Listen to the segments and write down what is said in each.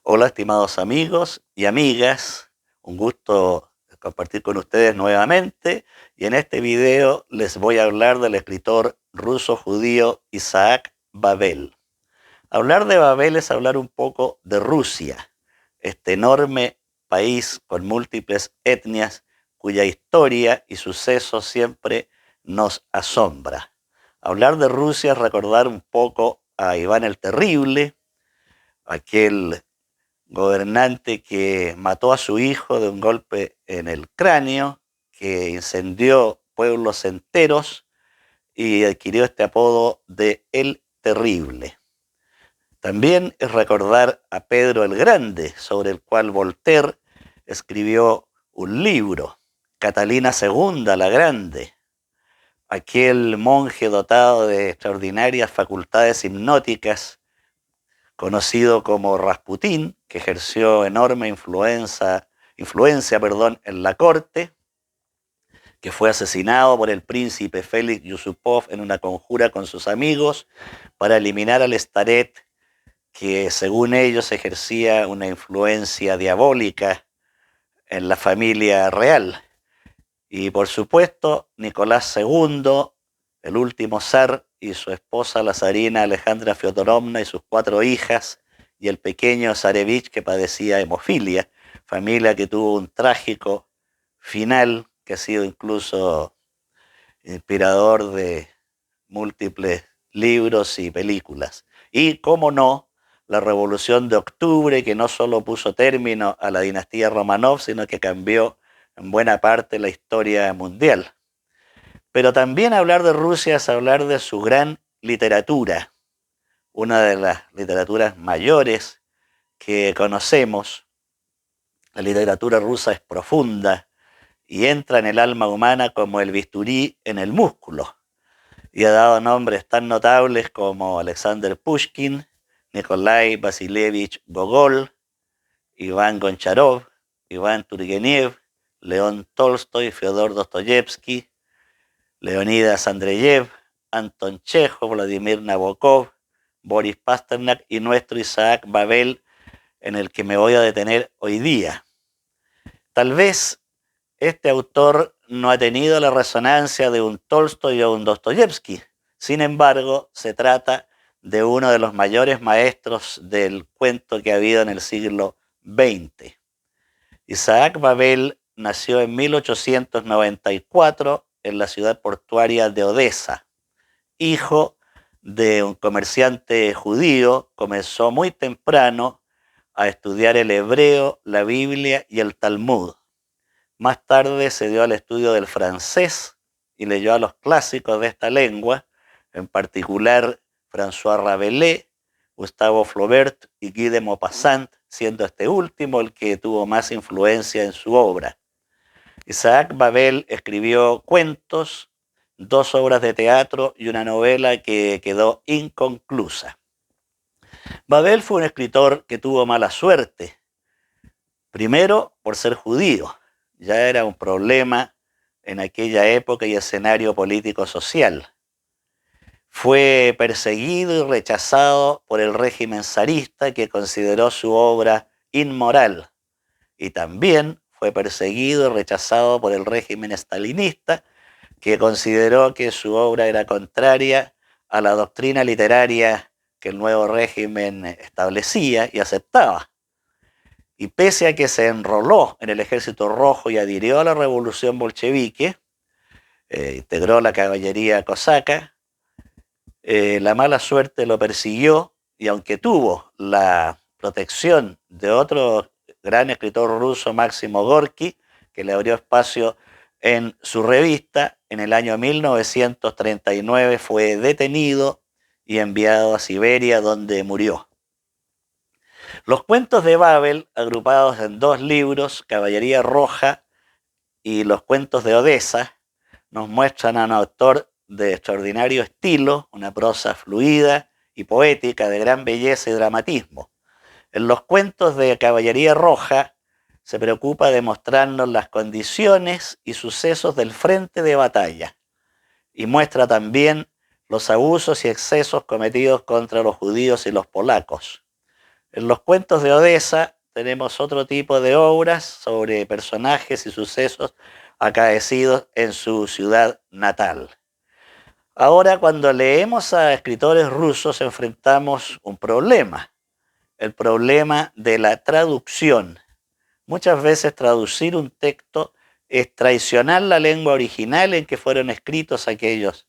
Hola, estimados amigos y amigas. Un gusto compartir con ustedes nuevamente. Y en este video les voy a hablar del escritor ruso-judío Isaac Babel. Hablar de Babel es hablar un poco de Rusia, este enorme país con múltiples etnias cuya historia y sucesos siempre nos asombra. Hablar de Rusia es recordar un poco a Iván el Terrible, aquel gobernante que mató a su hijo de un golpe en el cráneo, que incendió pueblos enteros y adquirió este apodo de El Terrible. También es recordar a Pedro el Grande, sobre el cual Voltaire escribió un libro, Catalina II la Grande, aquel monje dotado de extraordinarias facultades hipnóticas, conocido como Rasputín, que ejerció enorme influencia en la corte, que fue asesinado por el príncipe Félix Yusupov en una conjura con sus amigos para eliminar al Staret, que según ellos ejercía una influencia diabólica en la familia real. Y por supuesto, Nicolás II, el último zar, y su esposa, la zarina Alejandra Fyodorovna, y sus 4 hijas, y el pequeño zarevich que padecía hemofilia, familia que tuvo un trágico final que ha sido incluso inspirador de múltiples libros y películas. Y, cómo no, la Revolución de Octubre, que no solo puso término a la dinastía Romanov, sino que cambió en buena parte la historia mundial. Pero también hablar de Rusia es hablar de su gran literatura, una de las literaturas mayores que conocemos. La literatura rusa es profunda y entra en el alma humana como el bisturí en el músculo, y ha dado nombres tan notables como Alexander Pushkin, Nikolai Vasilievich Gogol, Iván Goncharov, Iván Turgenev, León Tolstoy, Fyodor Dostoyevsky, Leonidas Andreyev, Anton Chekhov, Vladimir Nabokov, Boris Pasternak y nuestro Isaac Babel, en el que me voy a detener hoy día. Tal vez este autor no ha tenido la resonancia de un Tolstoy o un Dostoyevsky. Sin embargo, se trata de uno de los mayores maestros del cuento que ha habido en el siglo XX. Isaac Babel nació en 1894 en la ciudad portuaria de Odessa. Hijo de un comerciante judío, comenzó muy temprano a estudiar el hebreo, la Biblia y el Talmud. Más tarde se dio al estudio del francés y leyó a los clásicos de esta lengua, en particular François Rabelais, Gustave Flaubert y Guy de Maupassant, siendo este último el que tuvo más influencia en su obra. Isaac Babel escribió cuentos, 2 obras de teatro y una novela que quedó inconclusa. Babel fue un escritor que tuvo mala suerte, primero por ser judío. Ya era un problema en aquella época y escenario político-social. Fue perseguido y rechazado por el régimen zarista, que consideró su obra inmoral, y también fue perseguido y rechazado por el régimen estalinista, que consideró que su obra era contraria a la doctrina literaria que el nuevo régimen establecía y aceptaba. Y pese a que se enroló en el Ejército Rojo y adhirió a la revolución bolchevique, integró la caballería cosaca, la mala suerte lo persiguió, y aunque tuvo la protección de otro gran escritor ruso, Máximo Gorki, que le abrió espacio en su revista, en el año 1939 fue detenido y enviado a Siberia, donde murió. Los cuentos de Babel, agrupados en 2 libros, Caballería Roja y Los cuentos de Odessa, nos muestran a un autor de extraordinario estilo, una prosa fluida y poética de gran belleza y dramatismo. En los cuentos de Caballería Roja se preocupa de mostrarnos las condiciones y sucesos del frente de batalla, y muestra también los abusos y excesos cometidos contra los judíos y los polacos. En los cuentos de Odessa tenemos otro tipo de obras sobre personajes y sucesos acaecidos en su ciudad natal. Ahora, cuando leemos a escritores rusos, enfrentamos un problema, el problema de la traducción. Muchas veces traducir un texto es traicionar la lengua original en que fueron escritos aquellos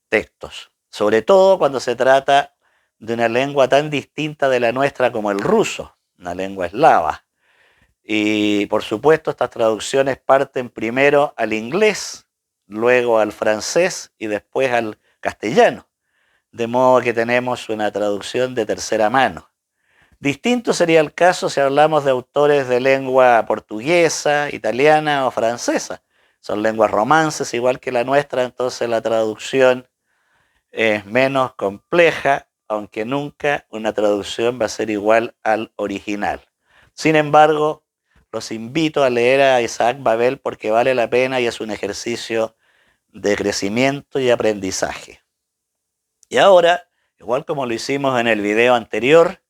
textos, sobre todo cuando se trata de una lengua tan distinta de la nuestra como el ruso, una lengua eslava. Y por supuesto estas traducciones parten primero al inglés, luego al francés y después al castellano, de modo que tenemos una traducción de tercera mano. Distinto sería el caso si hablamos de autores de lengua portuguesa, italiana o francesa. Son lenguas romances igual que la nuestra, entonces la traducción es menos compleja, aunque nunca una traducción va a ser igual al original. Sin embargo, los invito a leer a Isaac Babel porque vale la pena y es un ejercicio de crecimiento y aprendizaje. Y ahora, igual como lo hicimos en el video anterior,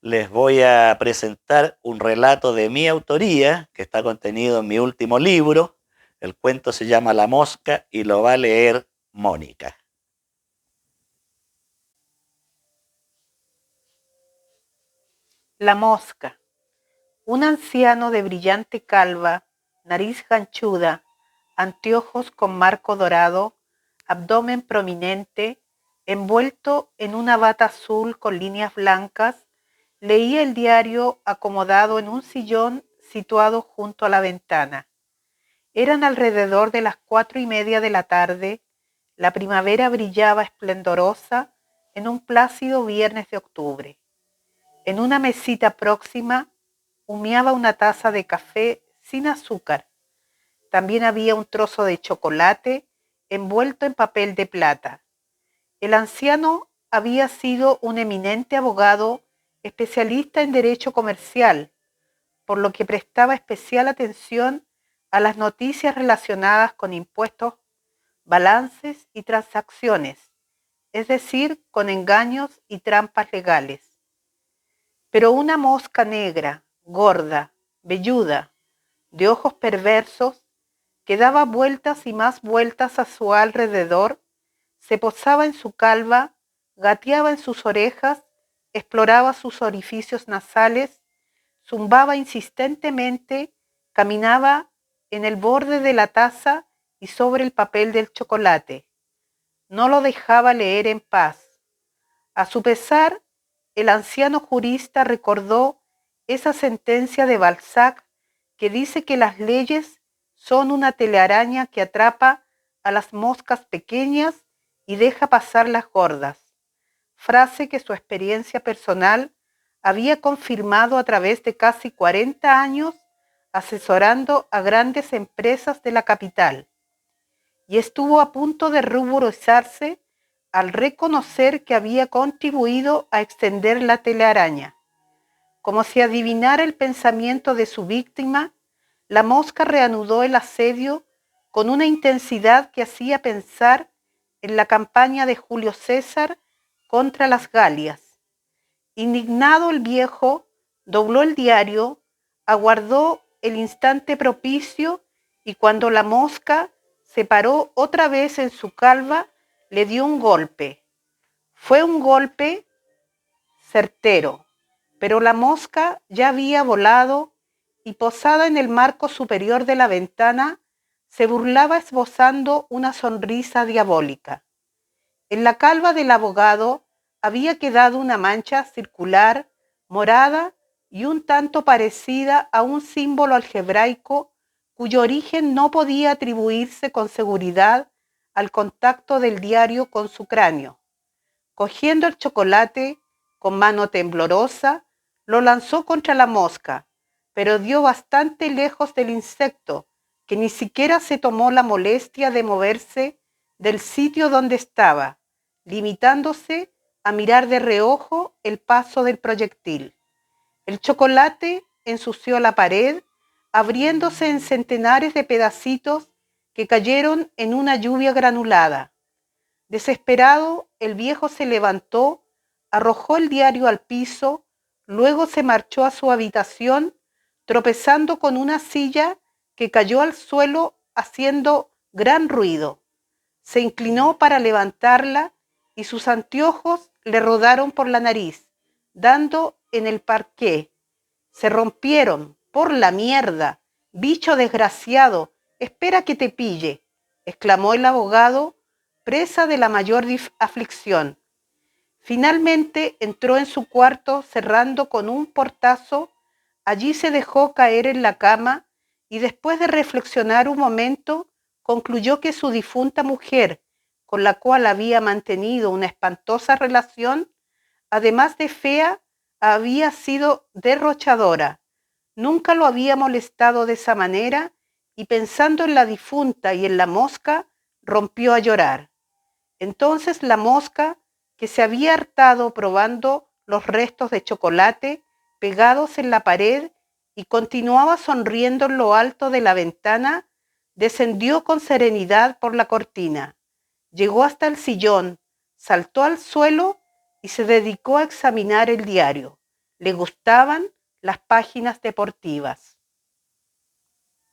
les voy a presentar un relato de mi autoría que está contenido en mi último libro. El cuento se llama La Mosca y lo va a leer Mónica. La mosca. Un anciano de brillante calva, nariz ganchuda, anteojos con marco dorado, abdomen prominente, envuelto en una bata azul con líneas blancas, leía el diario acomodado en un sillón situado junto a la ventana. Eran alrededor de las 4:30 de la tarde. La primavera brillaba esplendorosa en un plácido viernes de octubre. En una mesita próxima humeaba una taza de café sin azúcar. También había un trozo de chocolate envuelto en papel de plata. El anciano había sido un eminente abogado especialista en derecho comercial, por lo que prestaba especial atención a las noticias relacionadas con impuestos, balances y transacciones, es decir, con engaños y trampas legales. Pero una mosca negra, gorda, velluda, de ojos perversos, que daba vueltas y más vueltas a su alrededor, se posaba en su calva, gateaba en sus orejas, exploraba sus orificios nasales, zumbaba insistentemente, caminaba en el borde de la taza y sobre el papel del chocolate. No lo dejaba leer en paz. A su pesar, el anciano jurista recordó esa sentencia de Balzac que dice que las leyes son una telaraña que atrapa a las moscas pequeñas y deja pasar las gordas, frase que su experiencia personal había confirmado a través de casi 40 años asesorando a grandes empresas de la capital, y estuvo a punto de ruborizarse al reconocer que había contribuido a extender la telaraña. Como si adivinara el pensamiento de su víctima, la mosca reanudó el asedio con una intensidad que hacía pensar en la campaña de Julio César contra las Galias. Indignado el viejo, dobló el diario, aguardó el instante propicio y cuando la mosca se paró otra vez en su calva, le dio un golpe. Fue un golpe certero, pero la mosca ya había volado y posada en el marco superior de la ventana, se burlaba esbozando una sonrisa diabólica. En la calva del abogado había quedado una mancha circular, morada y un tanto parecida a un símbolo algebraico cuyo origen no podía atribuirse con seguridad al contacto del diario con su cráneo. Cogiendo el chocolate con mano temblorosa, lo lanzó contra la mosca, pero dio bastante lejos del insecto, que ni siquiera se tomó la molestia de moverse del sitio donde estaba, limitándose a mirar de reojo el paso del proyectil. El chocolate ensució la pared, abriéndose en centenares de pedacitos que cayeron en una lluvia granulada. Desesperado, el viejo se levantó, arrojó el diario al piso, Luego se marchó a su habitación, tropezando con una silla que cayó al suelo haciendo gran ruido. Se inclinó para levantarla y sus anteojos le rodaron por la nariz, dando en el parqué. Se rompieron. ¡Por la mierda! ¡Bicho desgraciado! ¡Espera que te pille!, exclamó el abogado, presa de la mayor aflicción. Finalmente entró en su cuarto cerrando con un portazo. Allí se dejó caer en la cama y después de reflexionar un momento, concluyó que su difunta mujer, con la cual había mantenido una espantosa relación, además de fea, había sido derrochadora. Nunca lo había molestado de esa manera y pensando en la difunta y en la mosca, rompió a llorar. Entonces la mosca, que se había hartado probando los restos de chocolate pegados en la pared y continuaba sonriendo en lo alto de la ventana, descendió con serenidad por la cortina, llegó hasta el sillón, saltó al suelo y se dedicó a examinar el diario. Le gustaban las páginas deportivas.